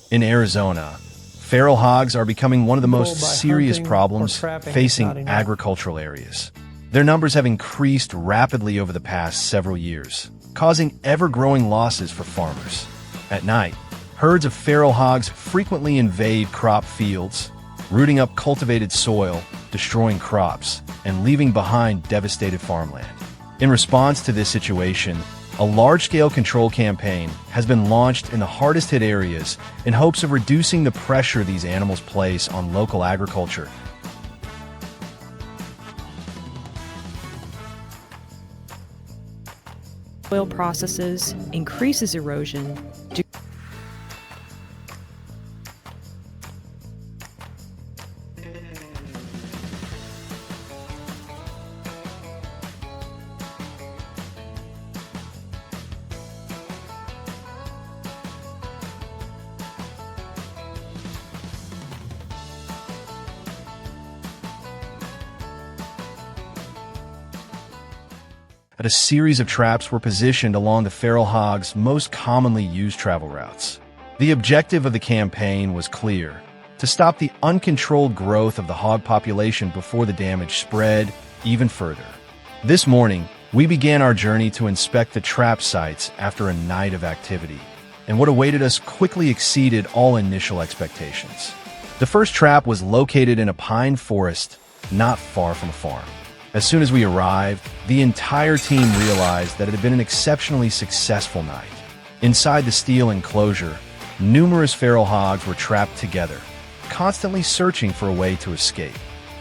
In Arizona, feral hogs are becoming one of the most serious problems facing agricultural areas. Their numbers have increased rapidly over the past several years, causing ever-growing losses for farmers. At night, herds of feral hogs frequently invade crop fields, rooting up cultivated soil, destroying crops, and leaving behind devastated farmland. In response to this situation, a large-scale control campaign has been launched in the hardest-hit areas in hopes of reducing the pressure these animals place on local agriculture. Soil processes increases erosion. A series of traps were positioned along the feral hog's most commonly used travel routes. The objective of the campaign was clear: to stop the uncontrolled growth of the hog population before the damage spread even further. This morning, we began our journey to inspect the trap sites after a night of activity, and what awaited us quickly exceeded all initial expectations. The first trap was located in a pine forest not far from a farm. As soon as we arrived, the entire team realized that it had been an exceptionally successful night. Inside the steel enclosure, numerous feral hogs were trapped together, constantly searching for a way to escape.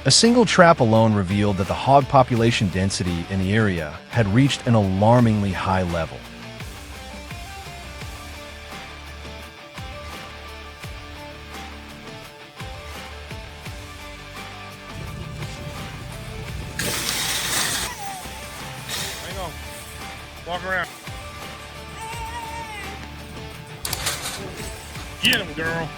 A single trap alone revealed that the hog population density in the area had reached an alarmingly high level. Walk around. Get him, girl.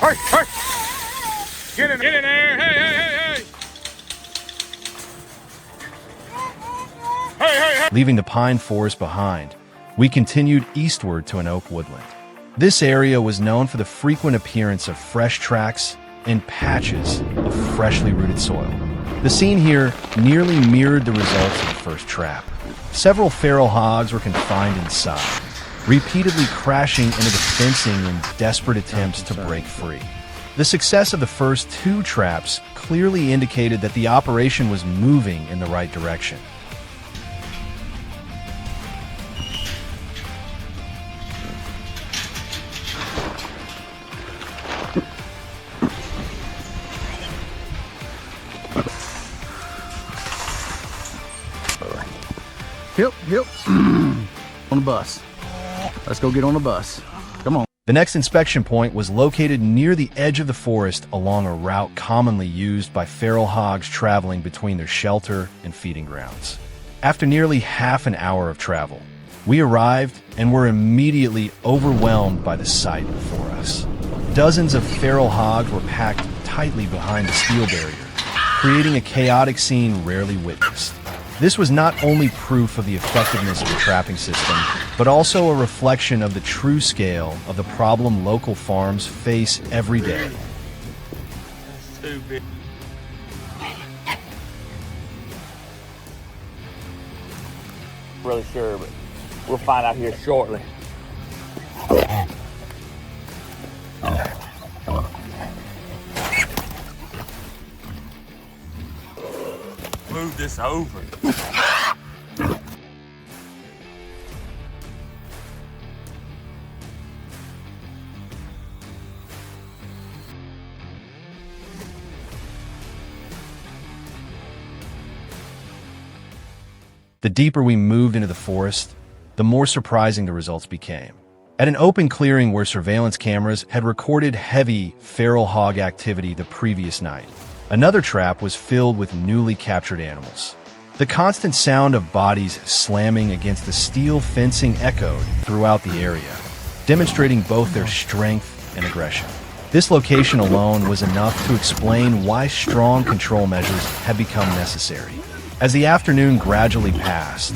Hey, hey. Get in there. Hey, hey, hey, hey. Hey, hey, hey. Leaving the pine forest behind, we continued eastward to an oak woodland. This area was known for the frequent appearance of fresh tracks and patches of freshly rooted soil. The scene here nearly mirrored the results of the first trap. Several feral hogs were confined inside, repeatedly crashing into the fencing in desperate attempts to break free. The success of the first two traps clearly indicated that the operation was moving in the right direction. Yep. On the bus. Let's go get on the bus. Come on. The next inspection point was located near the edge of the forest along a route commonly used by feral hogs traveling between their shelter and feeding grounds. After nearly half an hour of travel, we arrived and were immediately overwhelmed by the sight before us. Dozens of feral hogs were packed tightly behind the steel barrier, creating a chaotic scene rarely witnessed. This was not only proof of the effectiveness of the trapping system, but also a reflection of the true scale of the problem local farms face every day. That's too big. Really sure, but we'll find out here shortly. Move this over. The deeper we moved into the forest, the more surprising the results became. At an open clearing where surveillance cameras had recorded heavy feral hog activity the previous night, another trap was filled with newly captured animals. The constant sound of bodies slamming against the steel fencing echoed throughout the area, demonstrating both their strength and aggression. This location alone was enough to explain why strong control measures had become necessary. As the afternoon gradually passed,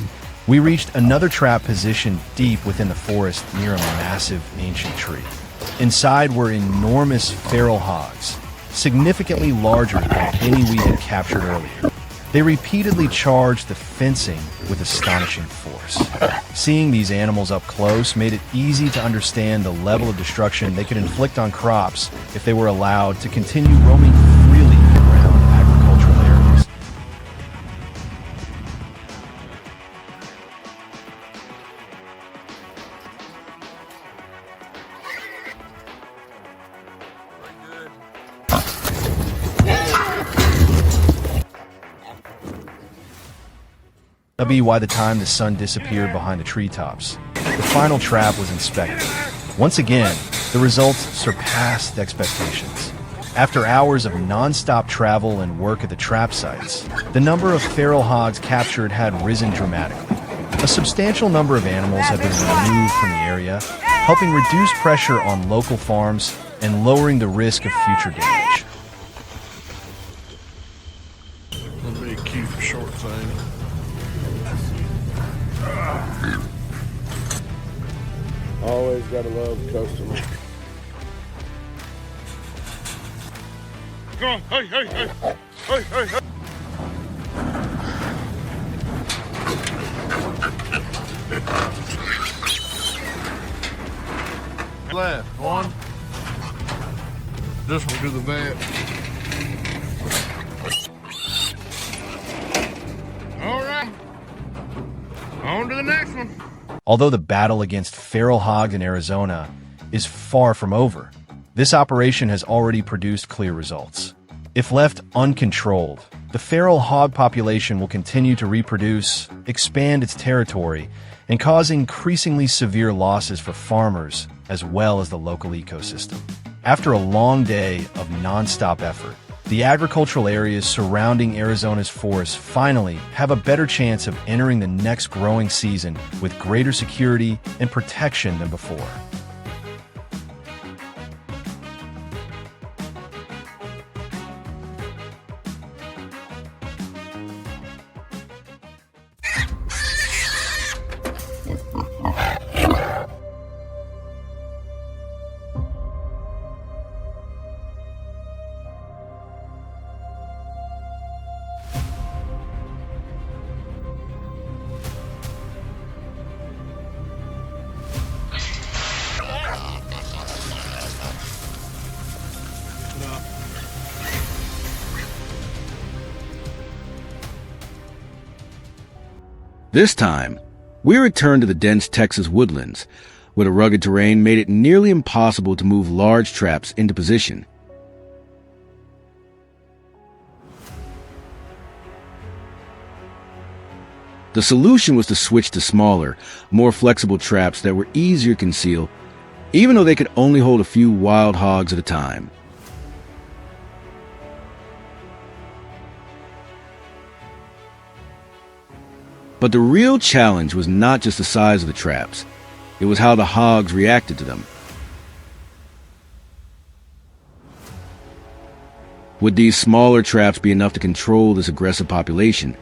We reached another trap positioned deep within the forest near a massive ancient tree. Inside were enormous feral hogs, significantly larger than any we had captured earlier. They repeatedly charged the fencing with astonishing force. Seeing these animals up close made it easy to understand the level of destruction they could inflict on crops if they were allowed to continue roaming freely around agricultural areas. That'll be why the time the sun disappeared behind the treetops, the final trap was inspected. Once again, the results surpassed expectations. After hours of non-stop travel and work at the trap sites, the number of feral hogs captured had risen dramatically. A substantial number of animals have been removed from the area, helping reduce pressure on local farms and lowering the risk of future damage. That'd be a cute short thing. Always gotta love the customer. Come on, hey, hey, hey, hey, hey, hey. Left, one. This one to the vet. All right, on to the next one. Although the battle against feral hogs in Arizona is far from over, this operation has already produced clear results. If left uncontrolled, the feral hog population will continue to reproduce, expand its territory, and cause increasingly severe losses for farmers as well as the local ecosystem. After a long day of non-stop effort, the agricultural areas surrounding Arizona's forests finally have a better chance of entering the next growing season with greater security and protection than before. This time, we returned to the dense Texas woodlands, where the rugged terrain made it nearly impossible to move large traps into position. The solution was to switch to smaller, more flexible traps that were easier to conceal, even though they could only hold a few wild hogs at a time. But the real challenge was not just the size of the traps, it was how the hogs reacted to them. Would these smaller traps be enough to control this aggressive population,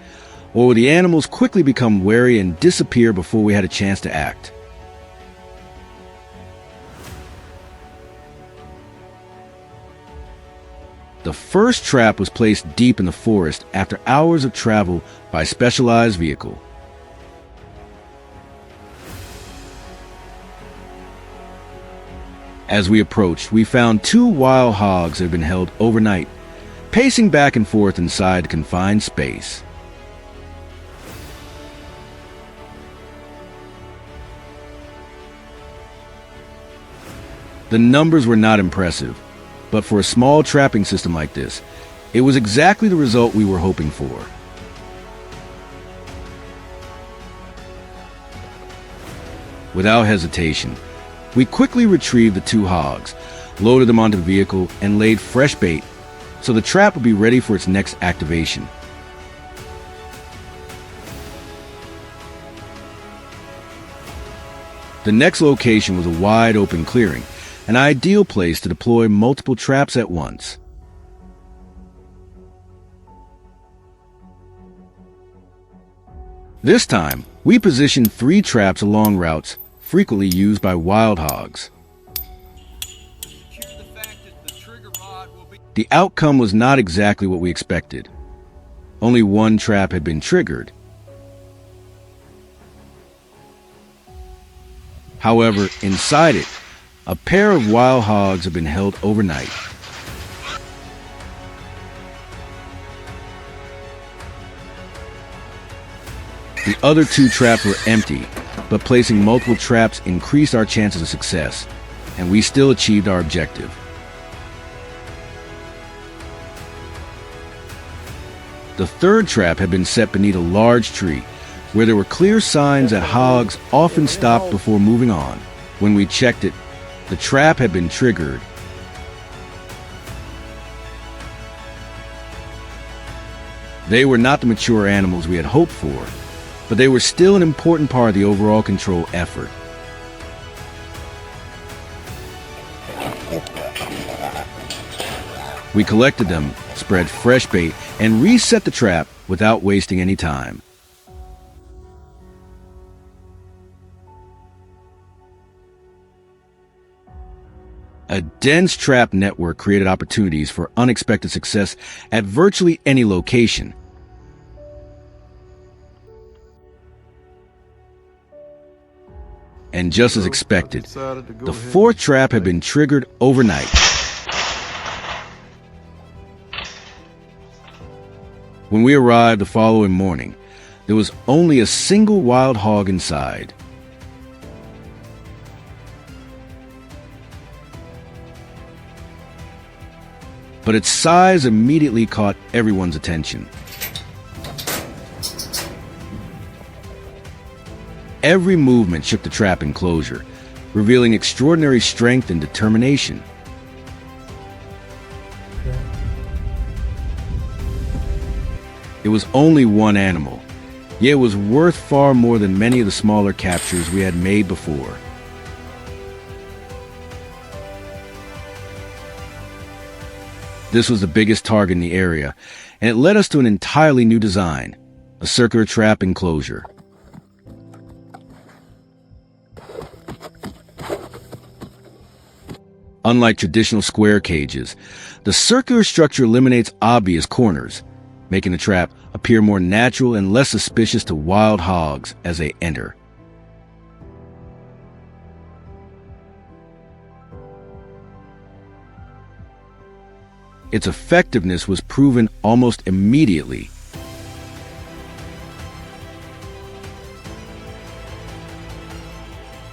or would the animals quickly become wary and disappear before we had a chance to act? The first trap was placed deep in the forest after hours of travel by a specialized vehicle. As we approached, we found two wild hogs that had been held overnight, pacing back and forth inside the confined space. The numbers were not impressive, but for a small trapping system like this, it was exactly the result we were hoping for. Without hesitation, we quickly retrieved the two hogs, loaded them onto the vehicle, and laid fresh bait so the trap would be ready for its next activation. The next location was a wide open clearing, an ideal place to deploy multiple traps at once. This time, We positioned 3 traps along routes frequently used by wild hogs. The outcome was not exactly what we expected. Only 1 trap had been triggered. However, inside it, a pair of wild hogs had been held overnight. The other 2 traps were empty, but placing multiple traps increased our chances of success, and we still achieved our objective. The 3rd trap had been set beneath a large tree, where there were clear signs that hogs often stopped before moving on. When we checked it, the trap had been triggered. They were not the mature animals we had hoped for, but they were still an important part of the overall control effort. We collected them, spread fresh bait, and reset the trap without wasting any time. A dense trap network created opportunities for unexpected success at virtually any location. And just as expected, the 4th trap had been triggered overnight. When we arrived the following morning, there was only a single wild hog inside. But its size immediately caught everyone's attention. Every movement shook the trap enclosure, revealing extraordinary strength and determination. It was only 1 animal, yet it was worth far more than many of the smaller captures we had made before. This was the biggest target in the area, and it led us to an entirely new design, a circular trap enclosure. Unlike traditional square cages, the circular structure eliminates obvious corners, making the trap appear more natural and less suspicious to wild hogs as they enter. Its effectiveness was proven almost immediately.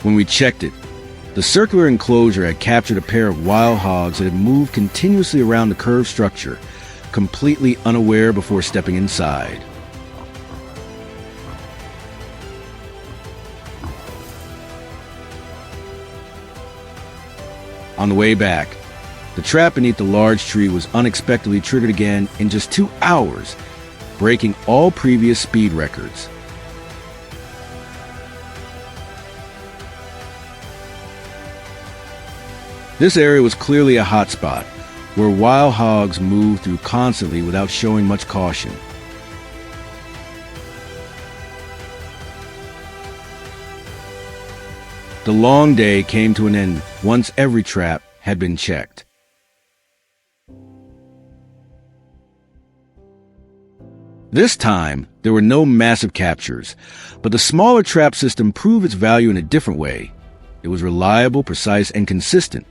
When we checked it, the circular enclosure had captured a pair of wild hogs that had moved continuously around the curved structure, completely unaware before stepping inside. On the way back, the trap beneath the large tree was unexpectedly triggered again in just 2 hours, breaking all previous speed records. This area was clearly a hot spot, where wild hogs moved through constantly without showing much caution. The long day came to an end once every trap had been checked. This time, there were no massive captures, but the smaller trap system proved its value in a different way. It was reliable, precise, and consistent.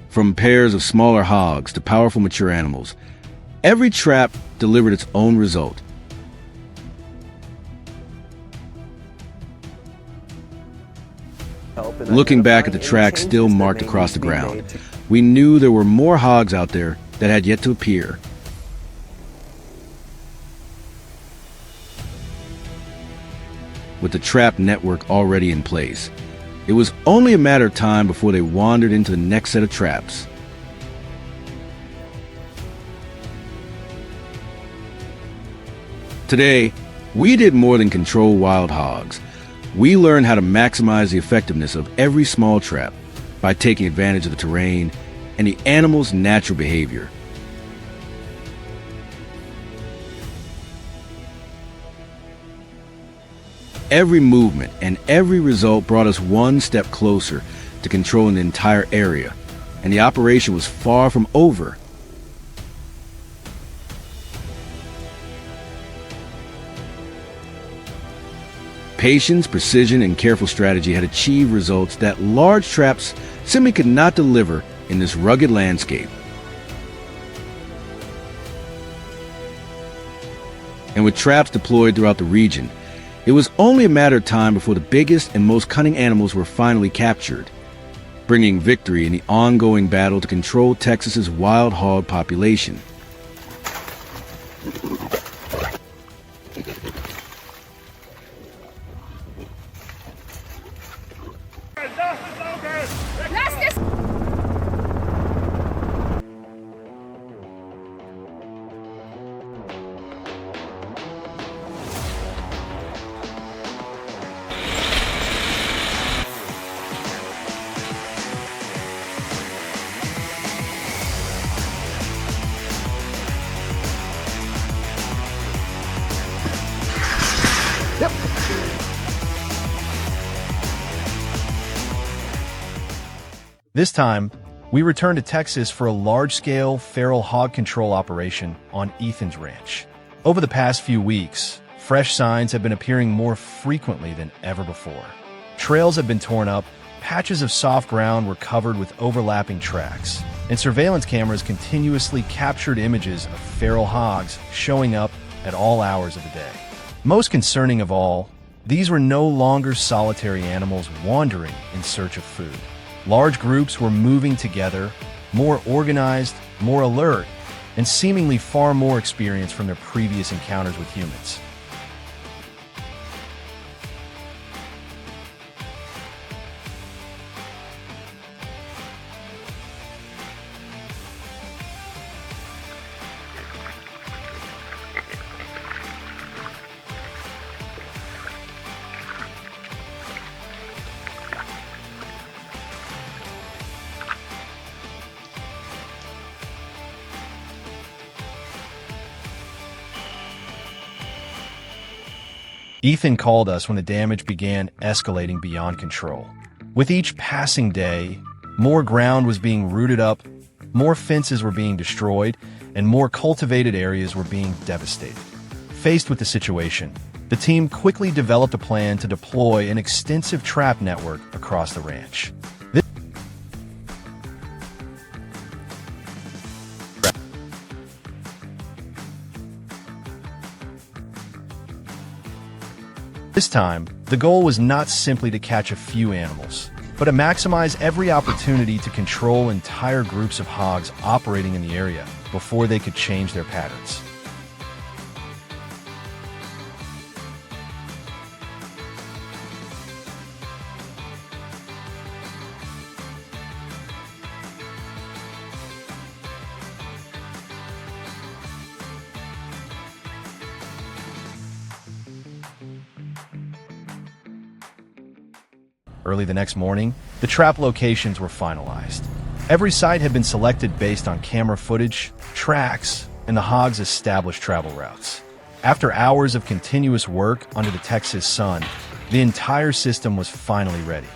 From pairs of smaller hogs to powerful mature animals, every trap delivered its own result. Looking back at the tracks still marked across the ground, we knew there were more hogs out there that had yet to appear. With the trap network already in place, it was only a matter of time before they wandered into the next set of traps. Today, we did more than control wild hogs. We learned how to maximize the effectiveness of every small trap by taking advantage of the terrain and the animal's natural behavior. Every movement and every result brought us one step closer to controlling the entire area, and the operation was far from over. Patience, precision, and careful strategy had achieved results that large traps simply could not deliver in this rugged landscape. And with traps deployed throughout the region, it was only a matter of time before the biggest and most cunning animals were finally captured, bringing victory in the ongoing battle to control Texas's wild hog population. This time, we returned to Texas for a large-scale feral hog control operation on Ethan's ranch. Over the past few weeks, fresh signs have been appearing more frequently than ever before. Trails have been torn up, patches of soft ground were covered with overlapping tracks, and surveillance cameras continuously captured images of feral hogs showing up at all hours of the day. Most concerning of all, these were no longer solitary animals wandering in search of food. Large groups were moving together, more organized, more alert, and seemingly far more experienced from their previous encounters with humans. Ethan called us when the damage began escalating beyond control. With each passing day, more ground was being rooted up, more fences were being destroyed, and more cultivated areas were being devastated. Faced with the situation, the team quickly developed a plan to deploy an extensive trap network across the ranch. This time, the goal was not simply to catch a few animals, but to maximize every opportunity to control entire groups of hogs operating in the area before they could change their patterns. Early the next morning, the trap locations were finalized. Every site had been selected based on camera footage, tracks, and the hogs' established travel routes. After hours of continuous work under the Texas sun, the entire system was finally ready.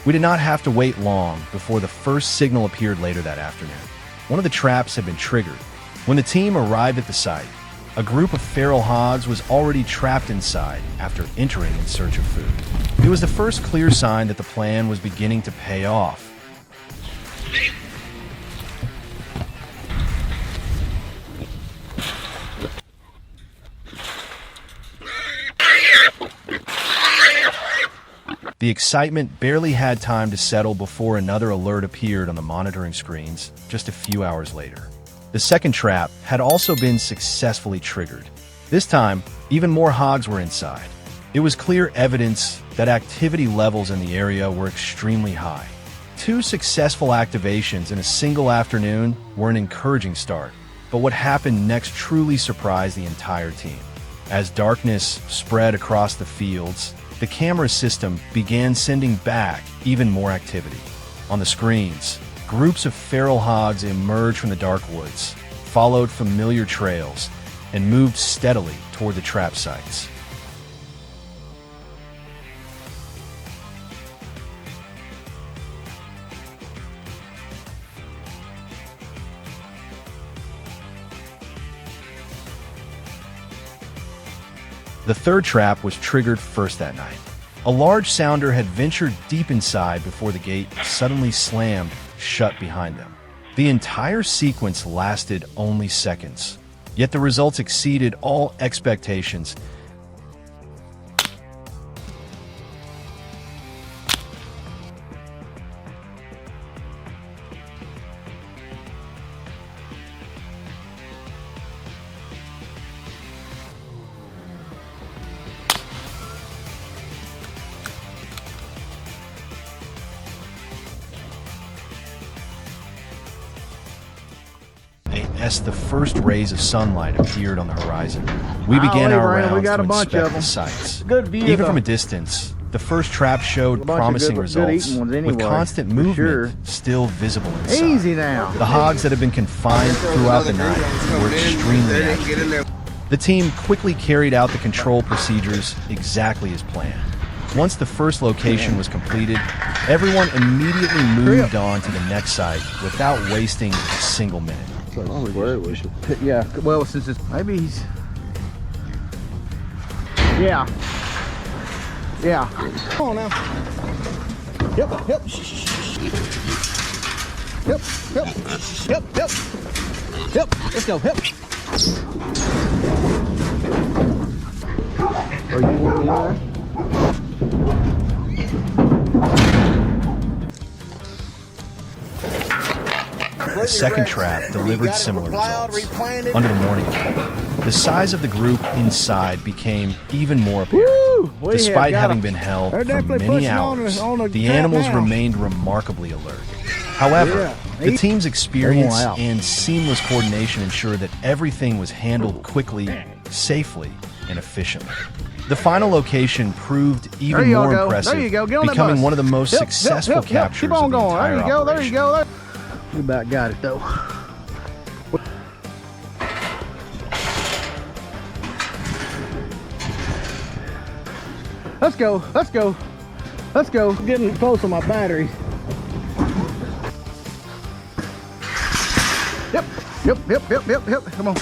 We did not have to wait long before the first signal appeared later that afternoon. One of the traps had been triggered. When the team arrived at the site, a group of feral hogs was already trapped inside after entering in search of food. It was the first clear sign that the plan was beginning to pay off. The excitement barely had time to settle before another alert appeared on the monitoring screens just a few hours later. The second trap had also been successfully triggered. This time, even more hogs were inside. It was clear evidence that activity levels in the area were extremely high. 2 successful activations in a single afternoon were an encouraging start. But what happened next truly surprised the entire team. As darkness spread across the fields, the camera system began sending back even more activity. On the screens, groups of feral hogs emerged from the dark woods, followed familiar trails, and moved steadily toward the trap sites. The third trap was triggered first that night. A large sounder had ventured deep inside before the gate suddenly slammed shut behind them. The entire sequence lasted only seconds, yet the results exceeded all expectations. As the first rays of sunlight appeared on the horizon, we began our rounds to inspect the sites. Even from a distance, the first trap showed promising results, with constant movement still visible inside. Easy now. The hogs that had been confined throughout the night were extremely active. The team quickly carried out the control procedures exactly as planned. Once the first location was completed, everyone immediately moved on to the next site without wasting a single minute. Yeah, well, since it's maybe he's. Yeah. Yeah. Come on now. Yep. Yep. Yep. Yep. Yep. Yep. Yep. Let's go. Yep. Are you working there? The second trap delivered similar results. Under the morning light, the size of the group inside became even more apparent. Despite having been held for many hours, the animals remained remarkably alert. However, the team's experience and seamless coordination ensured that everything was handled quickly, safely, and efficiently. The final location proved even more impressive, becoming one of the most successful captures of the entire operation. There you go. We about got it though. Let's go. Let's go. Let's go. I'm getting close on my battery. Yep. Come on.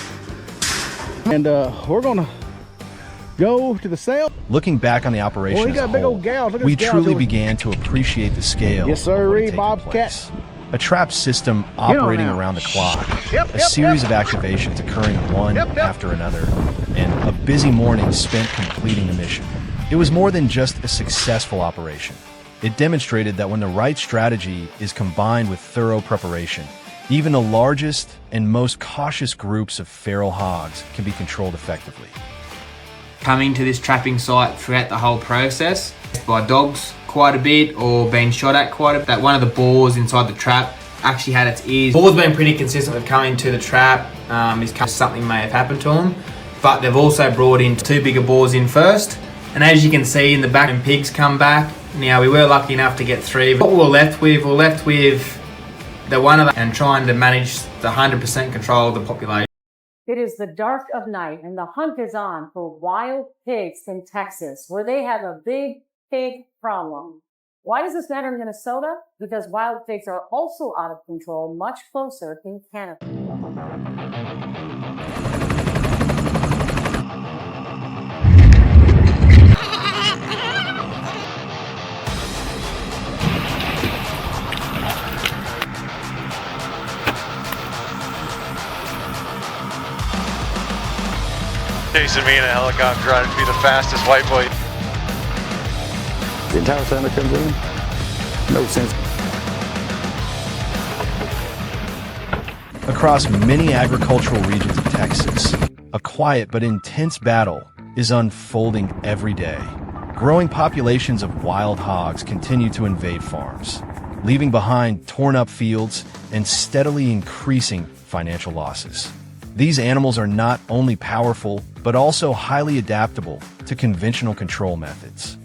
And we're gonna go to the sail. Looking back on the operation as a whole, we truly began to appreciate the scale of what had taken place. A trap system operating around the clock, a series of activations occurring one after another, and a busy morning spent completing the mission. It was more than just a successful operation. It demonstrated that when the right strategy is combined with thorough preparation, even the largest and most cautious groups of feral hogs can be controlled effectively. Coming to this trapping site throughout the whole process by dogs quite a bit, or being shot at quite a bit. That one of the boars inside the trap actually had its ears. Boar's been pretty consistent with coming to the trap. Something may have happened to them, but they've also brought in two bigger boars in first. And as you can see in the back, when pigs come back, now we were lucky enough to get three. What we're left with the one of them and trying to manage the 100% control of the population. It is the dark of night and the hunt is on for wild pigs in Texas, where they have a big pig problem. Why does this matter in Minnesota? Because wild pigs are also out of control, much closer in Canada. Chasing me in a helicopter, trying to be the fastest white boy. The entire center comes in? No sense. Across many agricultural regions of Texas, a quiet but intense battle is unfolding every day. Growing populations of wild hogs continue to invade farms, leaving behind torn-up fields and steadily increasing financial losses. These animals are not only powerful, but also highly adaptable to conventional control methods.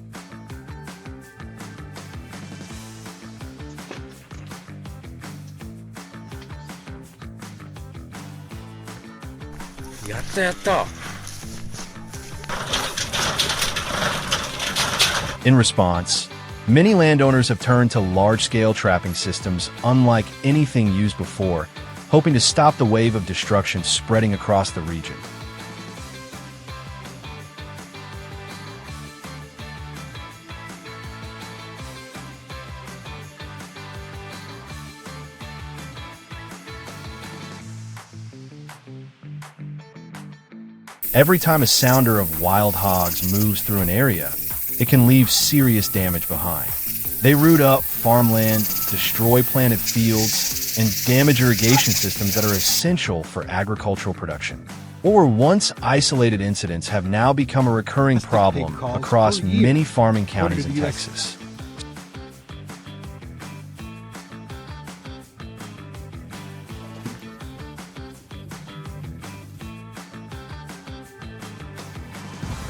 In response, many landowners have turned to large-scale trapping systems unlike anything used before, hoping to stop the wave of destruction spreading across the region. Every time a sounder of wild hogs moves through an area, it can leave serious damage behind. They root up farmland, destroy planted fields, and damage irrigation systems that are essential for agricultural production. What were once isolated incidents have now become a recurring problem across many farming counties in Texas.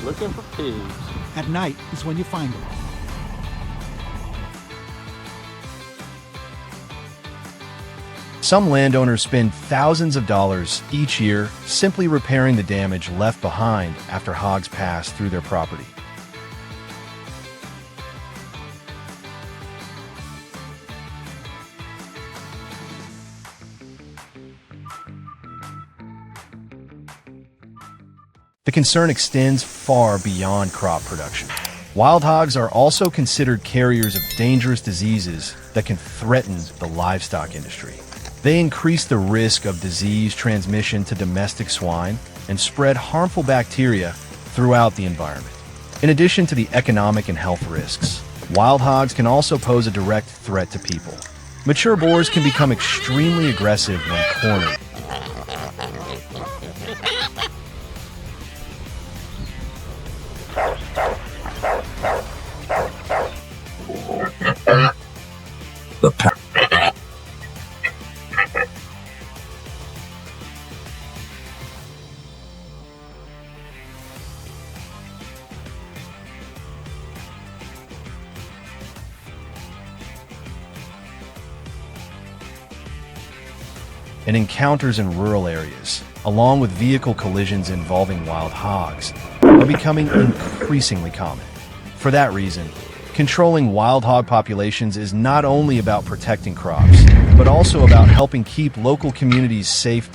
Looking for pigs. At night is when you find them. Some landowners spend thousands of dollars each year simply repairing the damage left behind after hogs pass through their property. The concern extends far beyond crop production. Wild hogs are also considered carriers of dangerous diseases that can threaten the livestock industry. They increase the risk of disease transmission to domestic swine and spread harmful bacteria throughout the environment. In addition to the economic and health risks, wild hogs can also pose a direct threat to people. Mature boars can become extremely aggressive when cornered. And encounters in rural areas, along with vehicle collisions involving wild hogs, are becoming increasingly common. For that reason, controlling wild hog populations is not only about protecting crops, but also about helping keep local communities safe.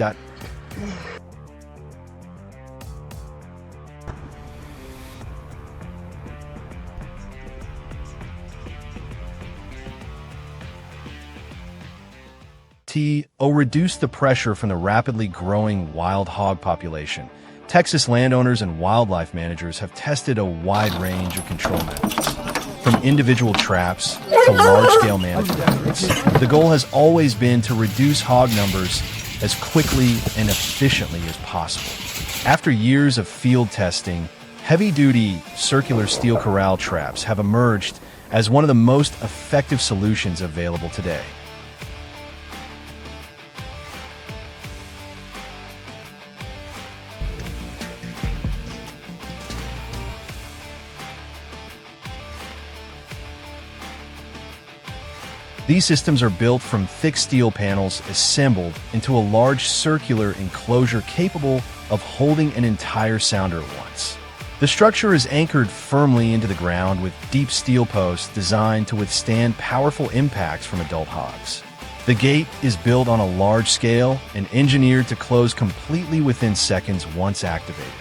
Or reduce the pressure from the rapidly growing wild hog population. Texas landowners and wildlife managers have tested a wide range of control methods. From individual traps to large-scale management efforts, the goal has always been to reduce hog numbers as quickly and efficiently as possible. After years of field testing, heavy-duty circular steel corral traps have emerged as one of the most effective solutions available today. These systems are built from thick steel panels assembled into a large circular enclosure capable of holding an entire sounder at once. The structure is anchored firmly into the ground with deep steel posts designed to withstand powerful impacts from adult hogs. The gate is built on a large scale and engineered to close completely within seconds once activated.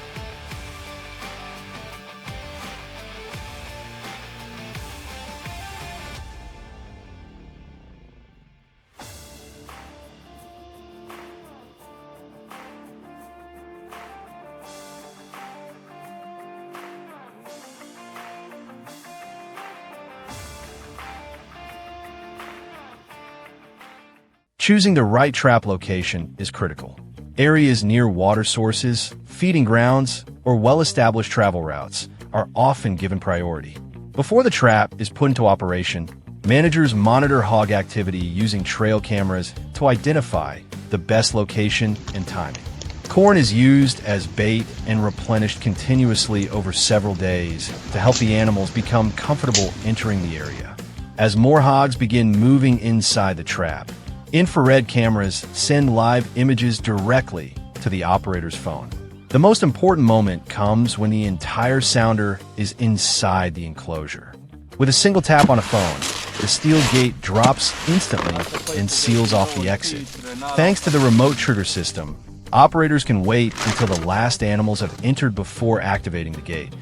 Choosing the right trap location is critical. Areas near water sources, feeding grounds, or well-established travel routes are often given priority. Before the trap is put into operation, managers monitor hog activity using trail cameras to identify the best location and timing. Corn is used as bait and replenished continuously over several days to help the animals become comfortable entering the area. As more hogs begin moving inside the trap, infrared cameras send live images directly to the operator's phone. The most important moment comes when the entire sounder is inside the enclosure. With a single tap on a phone, the steel gate drops instantly and seals off the exit. Thanks to the remote trigger system, operators can wait until the last animals have entered before activating the gate.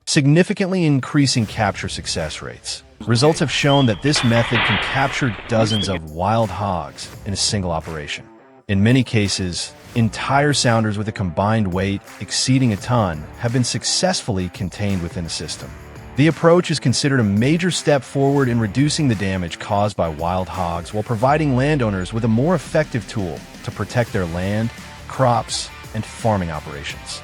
Significantly increasing capture success rates. Results have shown that this method can capture dozens of wild hogs in a single operation. In many cases, entire sounders with a combined weight exceeding a ton have been successfully contained within the system. The approach is considered a major step forward in reducing the damage caused by wild hogs while providing landowners with a more effective tool to protect their land, crops, and farming operations.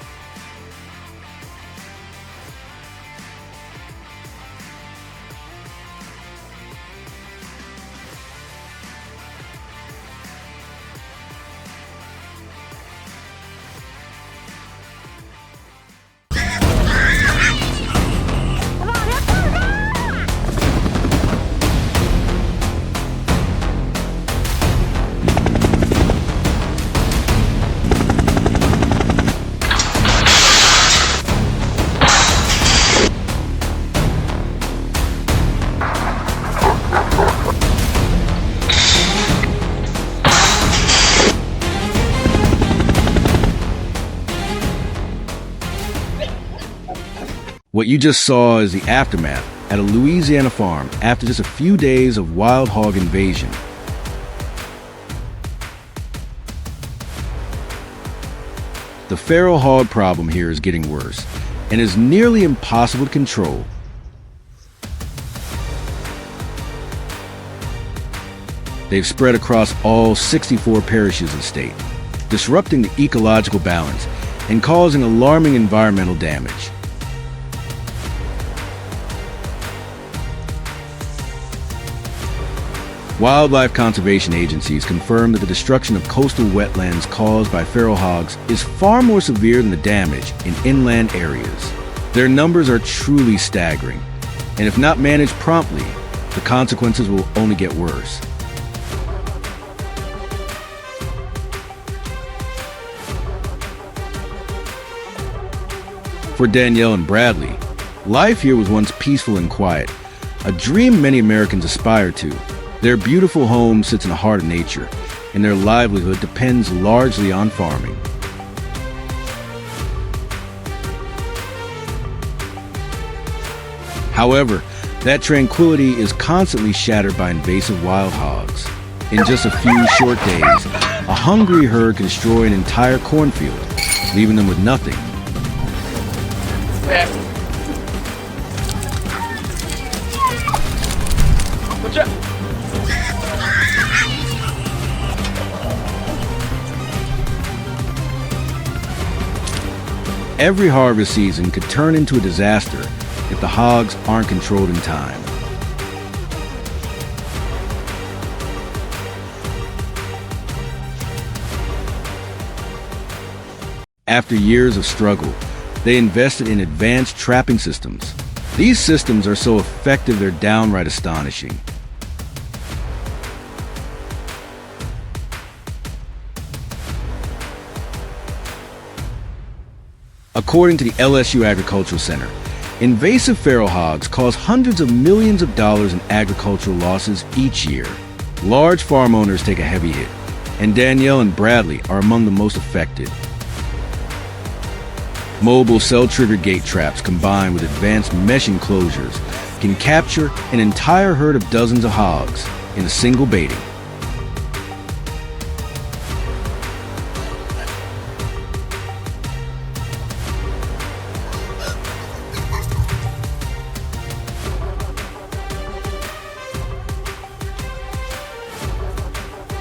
What you just saw is the aftermath at a Louisiana farm after just a few days of wild hog invasion. The feral hog problem here is getting worse and is nearly impossible to control. They've spread across all 64 parishes of the state, disrupting the ecological balance and causing alarming environmental damage. Wildlife conservation agencies confirm that the destruction of coastal wetlands caused by feral hogs is far more severe than the damage in inland areas. Their numbers are truly staggering, and if not managed promptly, the consequences will only get worse. For Danielle and Bradley, life here was once peaceful and quiet, a dream many Americans aspire to. Their beautiful home sits in the heart of nature, and their livelihood depends largely on farming. However, that tranquility is constantly shattered by invasive wild hogs. In just a few short days, a hungry herd can destroy an entire cornfield, leaving them with nothing. Watch out! Every harvest season could turn into a disaster if the hogs aren't controlled in time. After years of struggle, they invested in advanced trapping systems. These systems are so effective they're downright astonishing. According to the LSU Agricultural Center, invasive feral hogs cause hundreds of millions of dollars in agricultural losses each year. Large farm owners take a heavy hit, and Danielle and Bradley are among the most affected. Mobile cell-trigger gate traps combined with advanced mesh enclosures can capture an entire herd of dozens of hogs in a single baiting.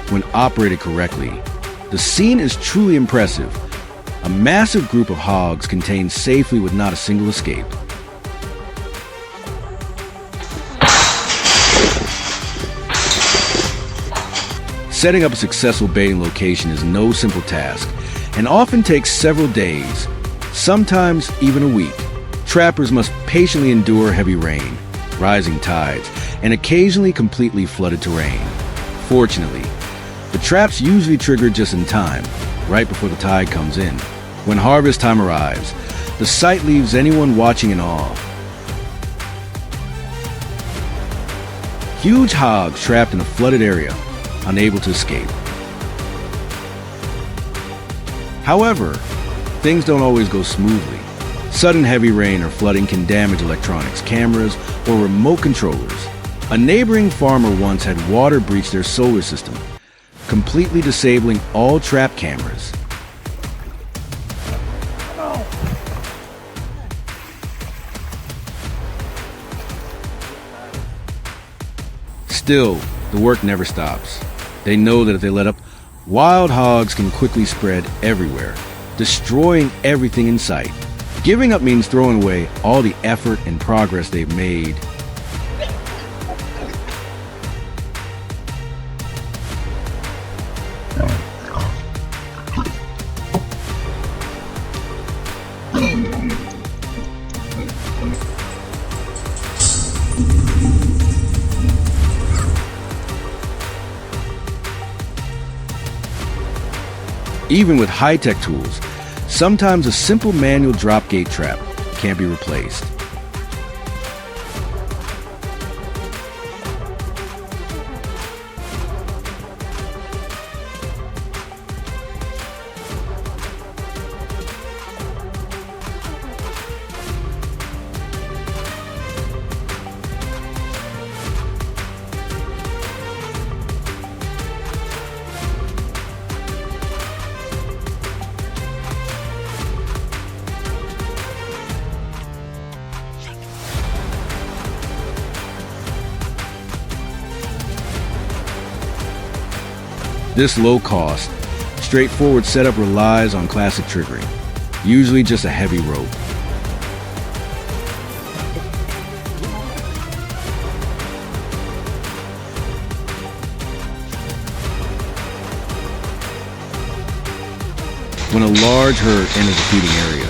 When operated correctly, the scene is truly impressive. A massive group of hogs contained safely with not a single escape. Setting up a successful baiting location is no simple task and often takes several days, sometimes even a week. Trappers must patiently endure heavy rain, rising tides, and occasionally completely flooded terrain. Fortunately, the traps usually trigger just in time, right before the tide comes in. When harvest time arrives, the sight leaves anyone watching in awe. Huge hogs trapped in a flooded area, unable to escape. However, things don't always go smoothly. Sudden heavy rain or flooding can damage electronics, cameras, or remote controllers. A neighboring farmer once had water breach their solar system, completely disabling all trap cameras. Still, the work never stops. They know that if they let up, wild hogs can quickly spread everywhere, destroying everything in sight. Giving up means throwing away all the effort and progress they've made. Even with high-tech tools, sometimes a simple manual drop gate trap can't be replaced. This low-cost, straightforward setup relies on classic triggering, usually just a heavy rope. When a large herd enters the feeding area,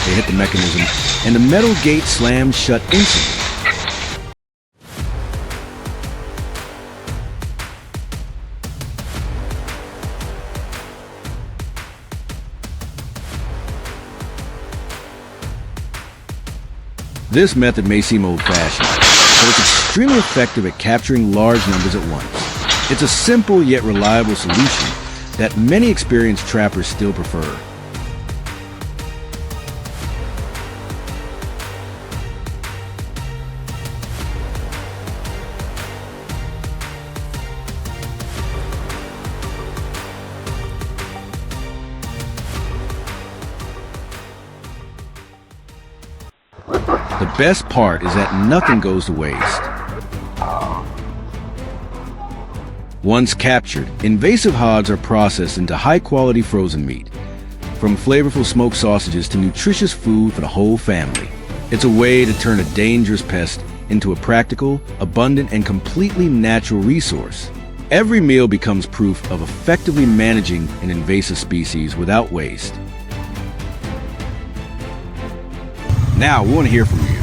they hit the mechanism and the metal gate slams shut instantly. This method may seem old-fashioned, but it's extremely effective at capturing large numbers at once. It's a simple yet reliable solution that many experienced trappers still prefer. The best part is that nothing goes to waste. Once captured, invasive hogs are processed into high-quality frozen meat, from flavorful smoked sausages to nutritious food for the whole family. It's a way to turn a dangerous pest into a practical, abundant, and completely natural resource. Every meal becomes proof of effectively managing an invasive species without waste. Now, we want to hear from you.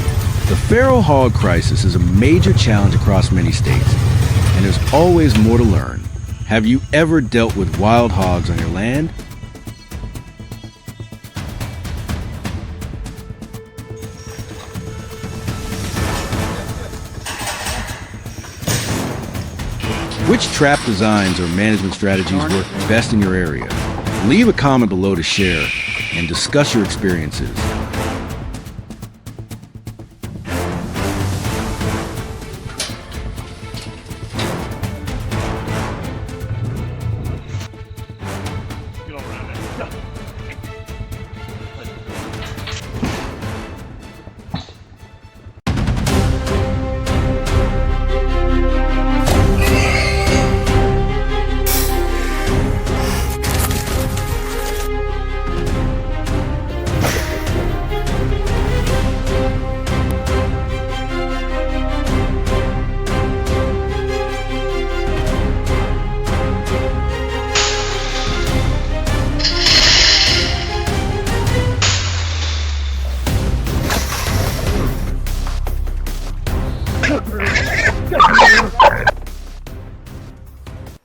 The feral hog crisis is a major challenge across many states, and there's always more to learn. Have you ever dealt with wild hogs on your land? Which trap designs or management strategies work best in your area? Leave a comment below to share and discuss your experiences.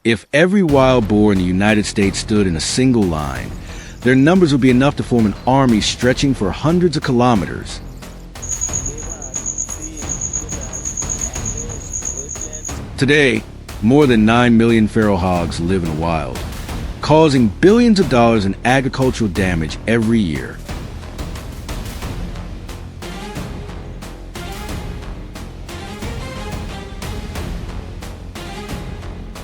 If every wild boar in the United States stood in a single line, their numbers would be enough to form an army stretching for hundreds of kilometers. Today, more than 9 million feral hogs live in the wild, causing billions of dollars in agricultural damage every year.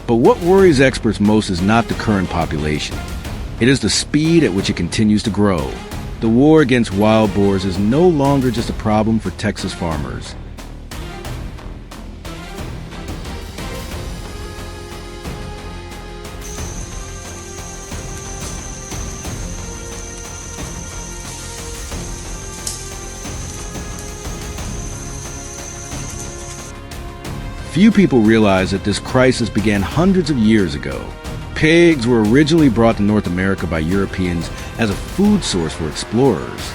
But what worries experts most is not the current population. It is the speed at which it continues to grow. The war against wild boars is no longer just a problem for Texas farmers. Few people realize that this crisis began hundreds of years ago. Pigs were originally brought to North America by Europeans as a food source for explorers.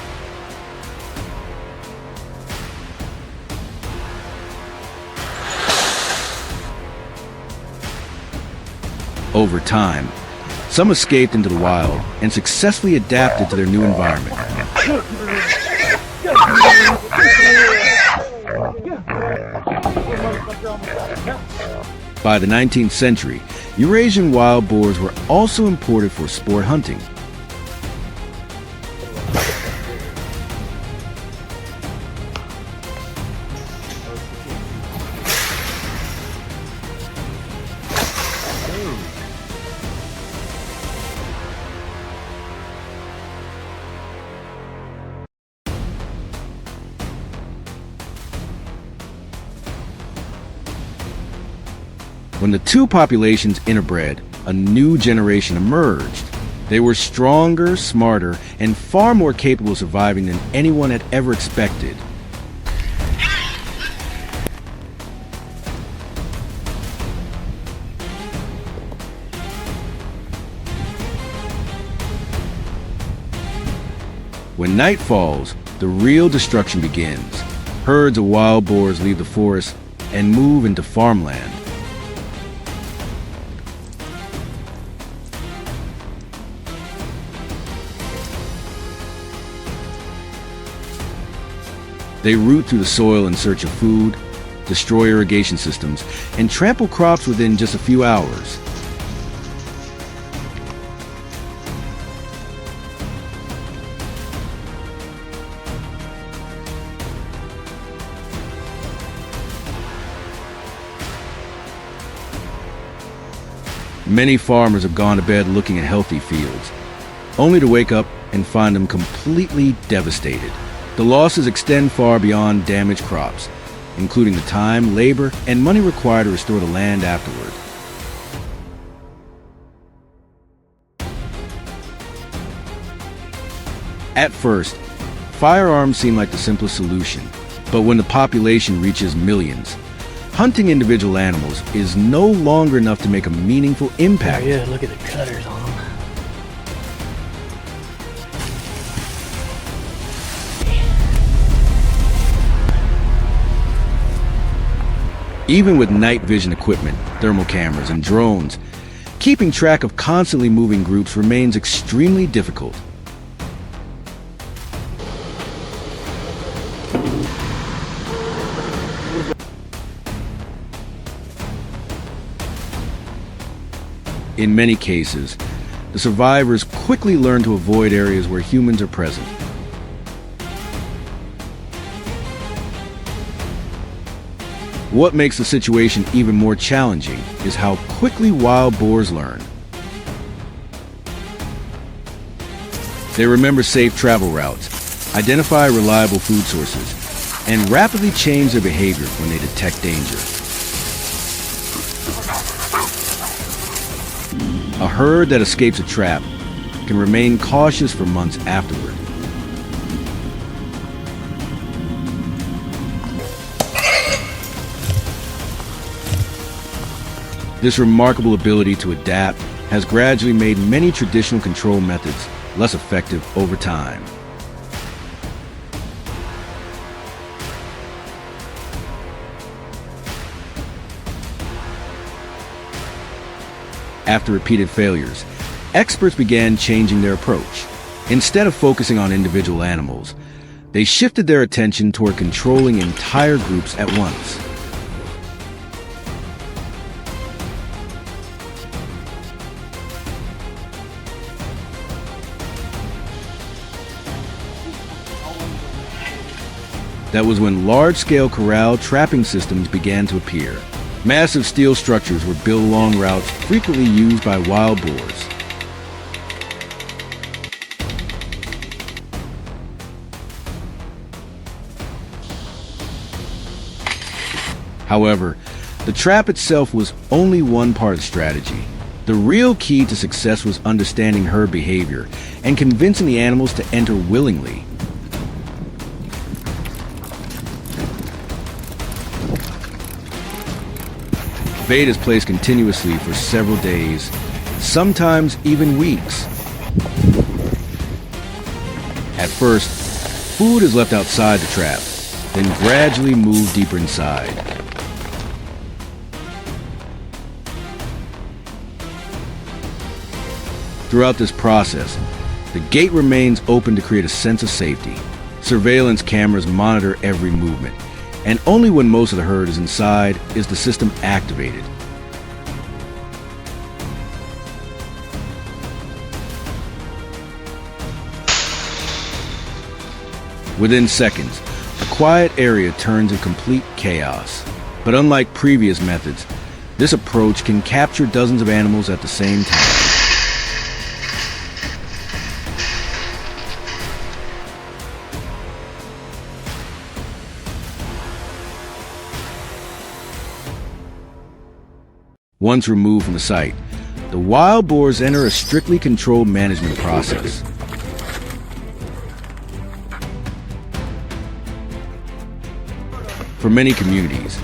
Over time, some escaped into the wild and successfully adapted to their new environment. By the 19th century, Eurasian wild boars were also imported for sport hunting. When the two populations interbred, a new generation emerged. They were stronger, smarter, and far more capable of surviving than anyone had ever expected. When night falls, the real destruction begins. Herds of wild boars leave the forest and move into farmland. They root through the soil in search of food, destroy irrigation systems, and trample crops within just a few hours. Many farmers have gone to bed looking at healthy fields, only to wake up and find them completely devastated. The losses extend far beyond damaged crops, including the time, labor, and money required to restore the land afterward. At first, firearms seem like the simplest solution, but when the population reaches millions, hunting individual animals is no longer enough to make a meaningful impact. Oh, yeah, look at the cutters on them. Even with night vision equipment, thermal cameras, and drones, keeping track of constantly moving groups remains extremely difficult. In many cases, the survivors quickly learn to avoid areas where humans are present. What makes the situation even more challenging is how quickly wild boars learn. They remember safe travel routes, identify reliable food sources, and rapidly change their behavior when they detect danger. A herd that escapes a trap can remain cautious for months afterward. This remarkable ability to adapt has gradually made many traditional control methods less effective over time. After repeated failures, experts began changing their approach. Instead of focusing on individual animals, they shifted their attention toward controlling entire groups at once. That was when large-scale corral trapping systems began to appear. Massive steel structures were built along routes frequently used by wild boars. However, the trap itself was only one part of the strategy. The real key to success was understanding herd behavior and convincing the animals to enter willingly. Bait is placed continuously for several days, sometimes even weeks. At first, food is left outside the trap, then gradually moved deeper inside. Throughout this process, the gate remains open to create a sense of safety. Surveillance cameras monitor every movement, and only when most of the herd is inside is the system activated. Within seconds, a quiet area turns in complete chaos. But unlike previous methods, this approach can capture dozens of animals at the same time. Once removed from the site, the wild boars enter a strictly controlled management process. For many communities,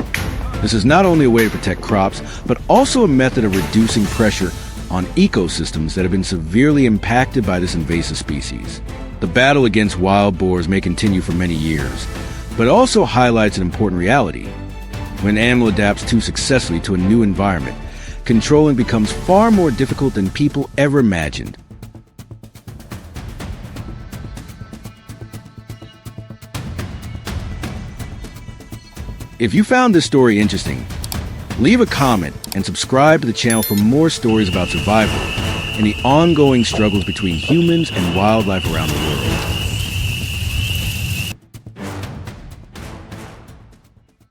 this is not only a way to protect crops, but also a method of reducing pressure on ecosystems that have been severely impacted by this invasive species. The battle against wild boars may continue for many years, but it also highlights an important reality. When an animal adapts too successfully to a new environment, controlling becomes far more difficult than people ever imagined. If you found this story interesting, leave a comment and subscribe to the channel for more stories about survival and the ongoing struggles between humans and wildlife around the world.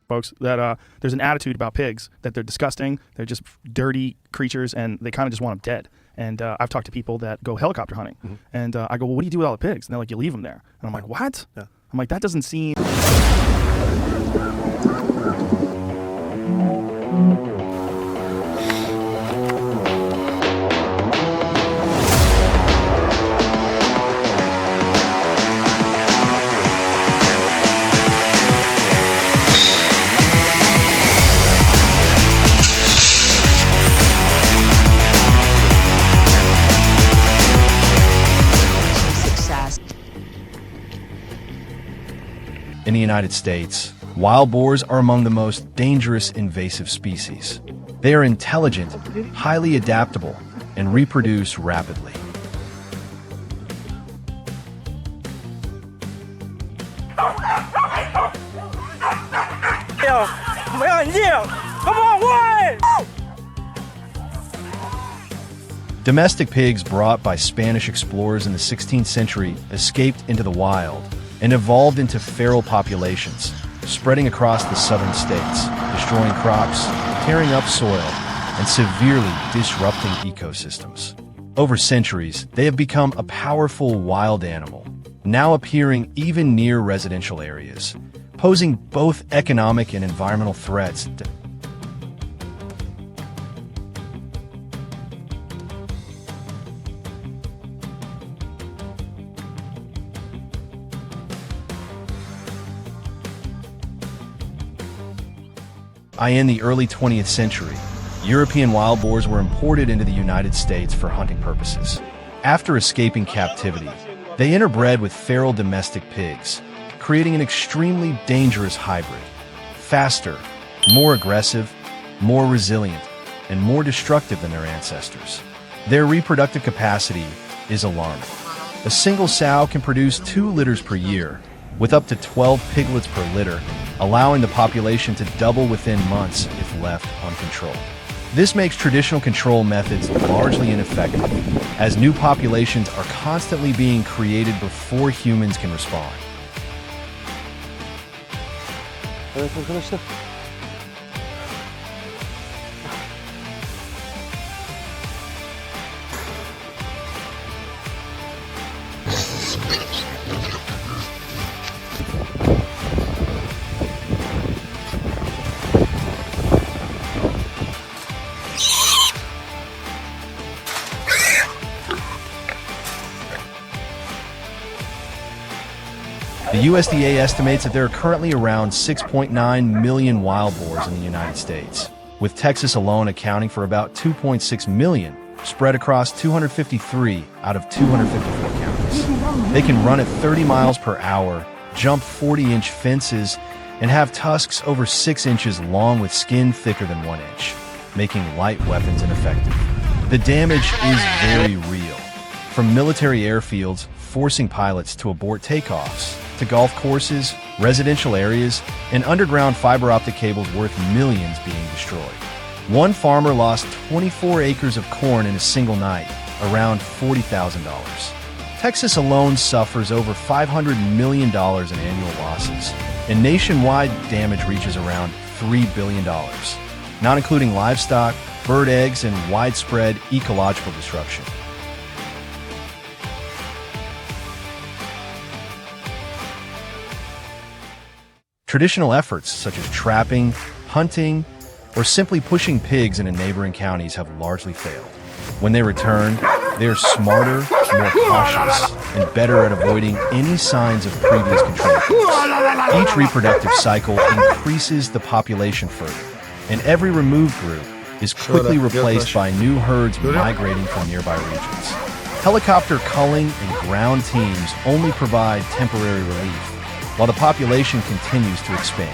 Folks, that there's an attitude about pigs that they're disgusting, they're just dirty creatures, and they kind of just want them dead. And I've talked to people that go helicopter hunting, and I go, well, what do you do with all the pigs? And they're like, you leave them there. And I'm like, what? Yeah. I'm like, that doesn't seem... In the United States, wild boars are among the most dangerous invasive species. They are intelligent, highly adaptable, and reproduce rapidly. Domestic pigs brought by Spanish explorers in the 16th century escaped into the wild and evolved into feral populations, spreading across the southern states, destroying crops, tearing up soil, and severely disrupting ecosystems. Over centuries, they have become a powerful wild animal, now appearing even near residential areas, posing both economic and environmental threats. In the early 20th century, European wild boars were imported into the United States for hunting purposes. After escaping captivity, they interbred with feral domestic pigs, creating an extremely dangerous hybrid. Faster, more aggressive, more resilient, and more destructive than their ancestors. Their reproductive capacity is alarming. A single sow can produce 2 litters per year, with up to 12 piglets per litter, allowing the population to double within months if left uncontrolled. This makes traditional control methods largely ineffective, as new populations are constantly being created before humans can respond. The USDA estimates that there are currently around 6.9 million wild boars in the United States, with Texas alone accounting for about 2.6 million, spread across 253 out of 254 counties. They can run at 30 miles per hour, jump 40-inch fences, and have tusks over 6 inches long with skin thicker than 1 inch, making light weapons ineffective. The damage is very real, from military airfields forcing pilots to abort takeoffs, to golf courses, residential areas, and underground fiber optic cables worth millions being destroyed. One farmer lost 24 acres of corn in a single night, around $40,000. Texas alone suffers over $500 million in annual losses, and nationwide damage reaches around $3 billion, not including livestock, bird eggs, and widespread ecological destruction. Traditional efforts such as trapping, hunting, or simply pushing pigs into neighboring counties have largely failed. When they return, they are smarter, more cautious, and better at avoiding any signs of previous control. Each reproductive cycle increases the population further, and every removed group is quickly replaced by new herds migrating from nearby regions. Helicopter culling and ground teams only provide temporary relief, while the population continues to expand.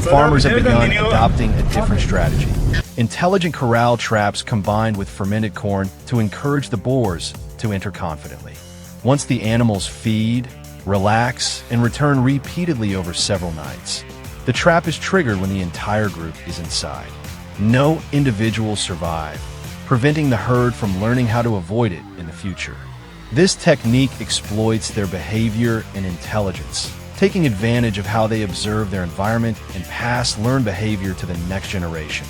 Farmers have begun adopting a different strategy. Intelligent corral traps combined with fermented corn to encourage the boars to enter confidently. Once the animals feed, relax, and return repeatedly over several nights, the trap is triggered when the entire group is inside. No individuals survive, preventing the herd from learning how to avoid it in the future. This technique exploits their behavior and intelligence, taking advantage of how they observe their environment and pass learned behavior to the next generation.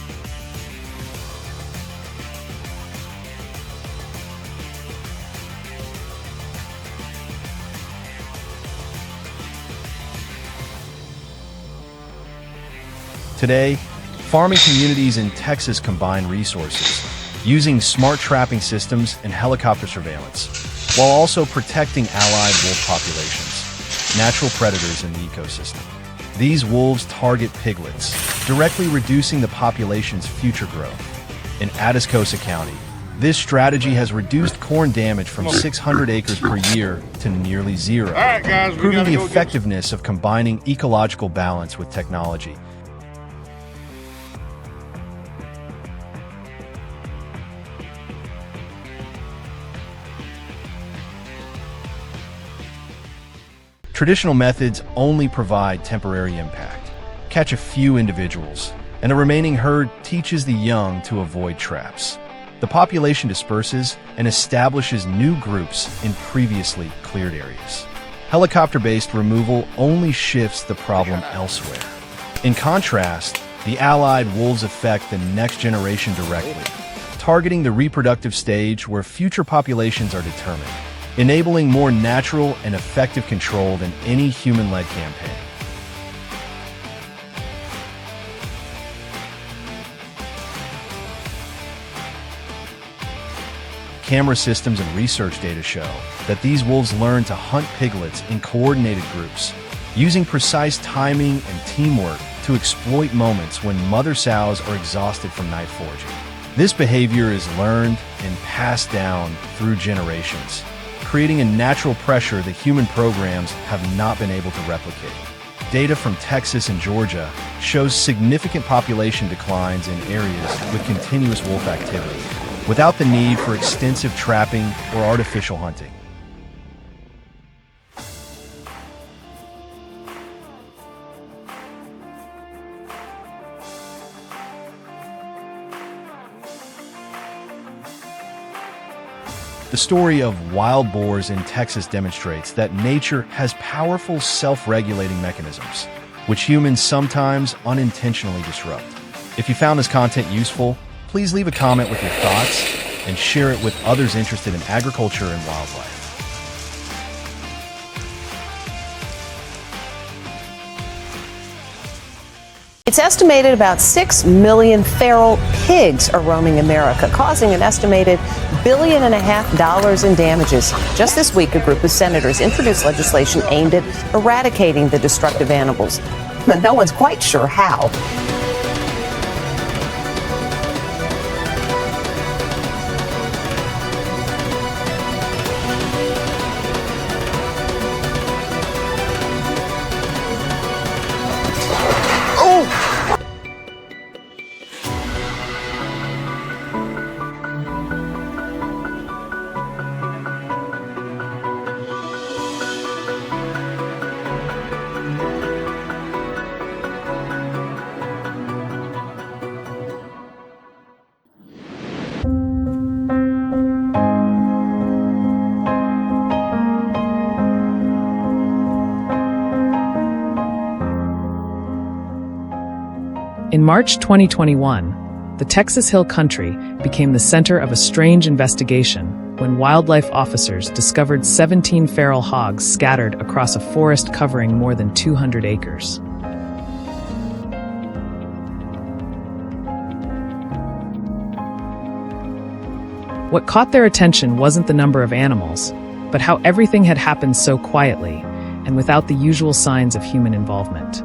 Today, farming communities in Texas combine resources, using smart trapping systems and helicopter surveillance, while also protecting allied wolf populations, natural predators in the ecosystem. These wolves target piglets, directly reducing the population's future growth. In Atascosa County, this strategy has reduced corn damage from 600 acres per year to nearly zero, proving the effectiveness of combining ecological balance with technology. Traditional methods only provide temporary impact, catch a few individuals, and the remaining herd teaches the young to avoid traps. The population disperses and establishes new groups in previously cleared areas. Helicopter-based removal only shifts the problem elsewhere. In contrast, the allied wolves affect the next generation directly, targeting the reproductive stage where future populations are determined, enabling more natural and effective control than any human-led campaign. Camera systems and research data show that these wolves learn to hunt piglets in coordinated groups, using precise timing and teamwork to exploit moments when mother sows are exhausted from night foraging. This behavior is learned and passed down through generations, creating a natural pressure that human programs have not been able to replicate. Data from Texas and Georgia shows significant population declines in areas with continuous wolf activity, without the need for extensive trapping or artificial hunting. The story of wild boars in Texas demonstrates that nature has powerful self-regulating mechanisms, which humans sometimes unintentionally disrupt. If you found this content useful, please leave a comment with your thoughts and share it with others interested in agriculture and wildlife. It's estimated about 6 million feral pigs are roaming America, causing an estimated $1.5 billion in damages. Just this week, a group of senators introduced legislation aimed at eradicating the destructive animals, but no one's quite sure how. In March 2021, the Texas Hill Country became the center of a strange investigation when wildlife officers discovered 17 feral hogs scattered across a forest covering more than 200 acres. What caught their attention wasn't the number of animals, but how everything had happened so quietly and without the usual signs of human involvement.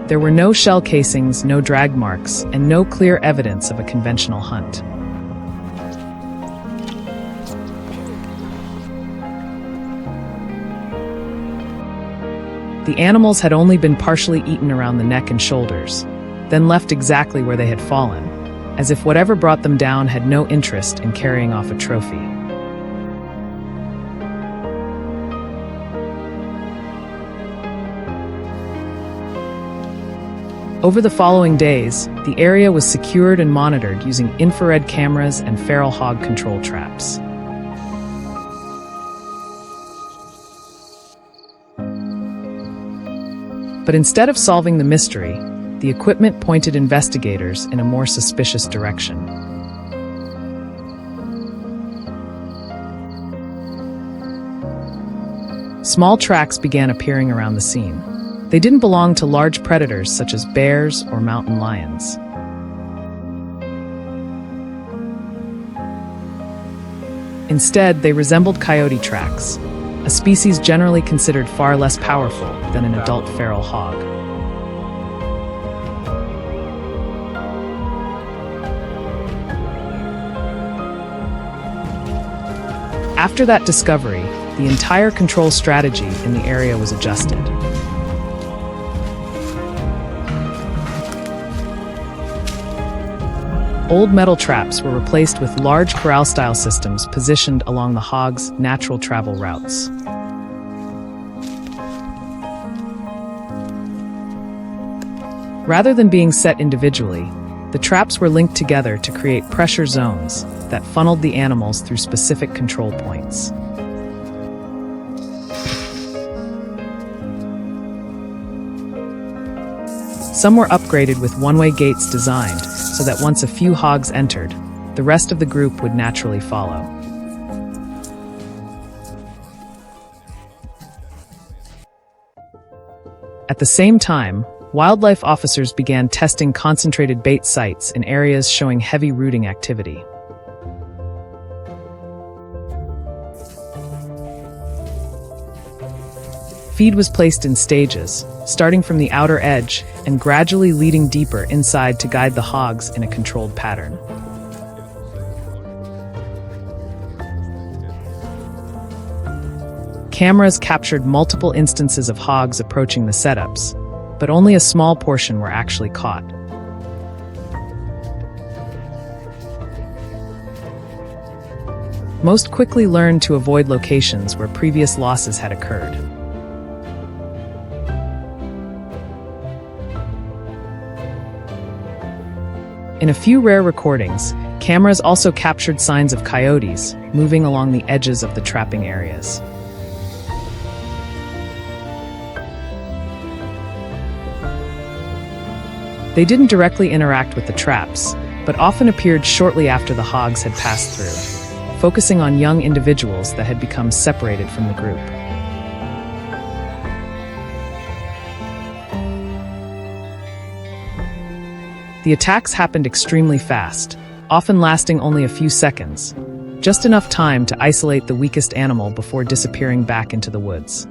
There were no shell casings, no drag marks, and no clear evidence of a conventional hunt. The animals had only been partially eaten around the neck and shoulders, then left exactly where they had fallen, as if whatever brought them down had no interest in carrying off a trophy. Over the following days, the area was secured and monitored using infrared cameras and feral hog control traps. But instead of solving the mystery, the equipment pointed investigators in a more suspicious direction. Small tracks began appearing around the scene. They didn't belong to large predators such as bears or mountain lions. Instead, they resembled coyote tracks, a species generally considered far less powerful than an adult feral hog. After that discovery, the entire control strategy in the area was adjusted. Old metal traps were replaced with large corral-style systems positioned along the hogs' natural travel routes. Rather than being set individually, the traps were linked together to create pressure zones that funneled the animals through specific control points. Some were upgraded with one-way gates designed so that once a few hogs entered, the rest of the group would naturally follow. At the same time, wildlife officers began testing concentrated bait sites in areas showing heavy rooting activity. Feed was placed in stages, starting from the outer edge and gradually leading deeper inside to guide the hogs in a controlled pattern. Cameras captured multiple instances of hogs approaching the setups, but only a small portion were actually caught. Most quickly learned to avoid locations where previous losses had occurred. In a few rare recordings, cameras also captured signs of coyotes moving along the edges of the trapping areas. They didn't directly interact with the traps, but often appeared shortly after the hogs had passed through, focusing on young individuals that had become separated from the group. The attacks happened extremely fast, often lasting only a few seconds, just enough time to isolate the weakest animal before disappearing back into the woods.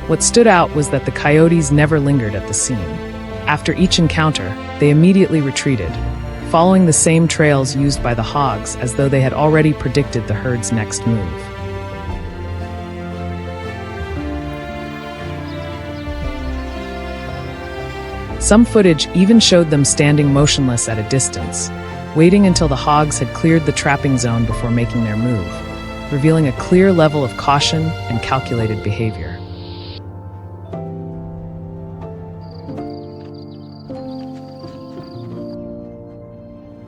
What stood out was that the coyotes never lingered at the scene. After each encounter, they immediately retreated, following the same trails used by the hogs as though they had already predicted the herd's next move. Some footage even showed them standing motionless at a distance, waiting until the hogs had cleared the trapping zone before making their move, revealing a clear level of caution and calculated behavior.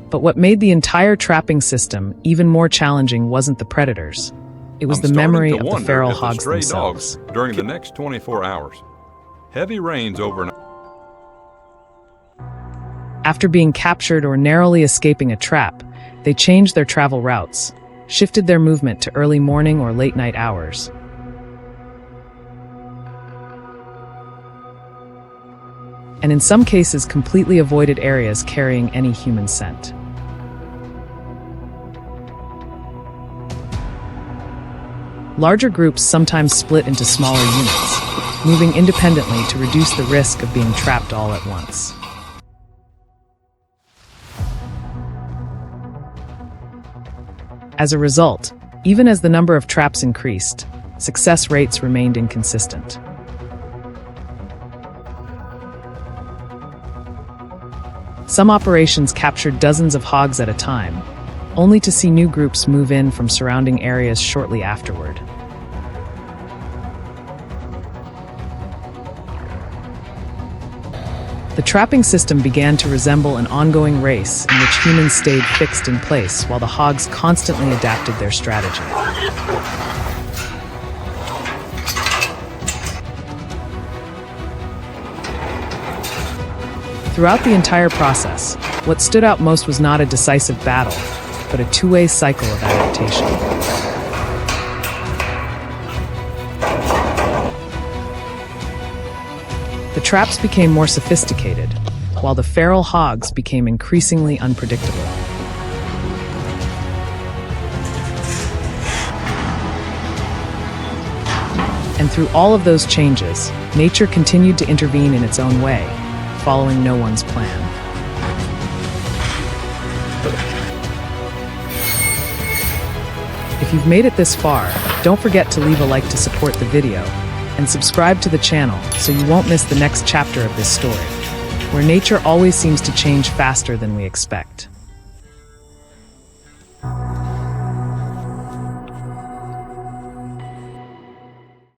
But what made the entire trapping system even more challenging wasn't the predators. It was the memory of the feral hogs themselves. During the next 24 hours, heavy rains overnight. After being captured or narrowly escaping a trap, they changed their travel routes, shifted their movement to early morning or late night hours. And in some cases completely avoided areas carrying any human scent. Larger groups sometimes split into smaller units, moving independently to reduce the risk of being trapped all at once. As a result, even as the number of traps increased, success rates remained inconsistent. Some operations captured dozens of hogs at a time, only to see new groups move in from surrounding areas shortly afterward. The trapping system began to resemble an ongoing race in which humans stayed fixed in place while the hogs constantly adapted their strategy. Throughout the entire process, what stood out most was not a decisive battle, but a two-way cycle of adaptation. The traps became more sophisticated, while the feral hogs became increasingly unpredictable. And through all of those changes, nature continued to intervene in its own way, following no one's plan. If you've made it this far, don't forget to leave a like to support the video, and subscribe to the channel so you won't miss the next chapter of this story, where nature always seems to change faster than we expect.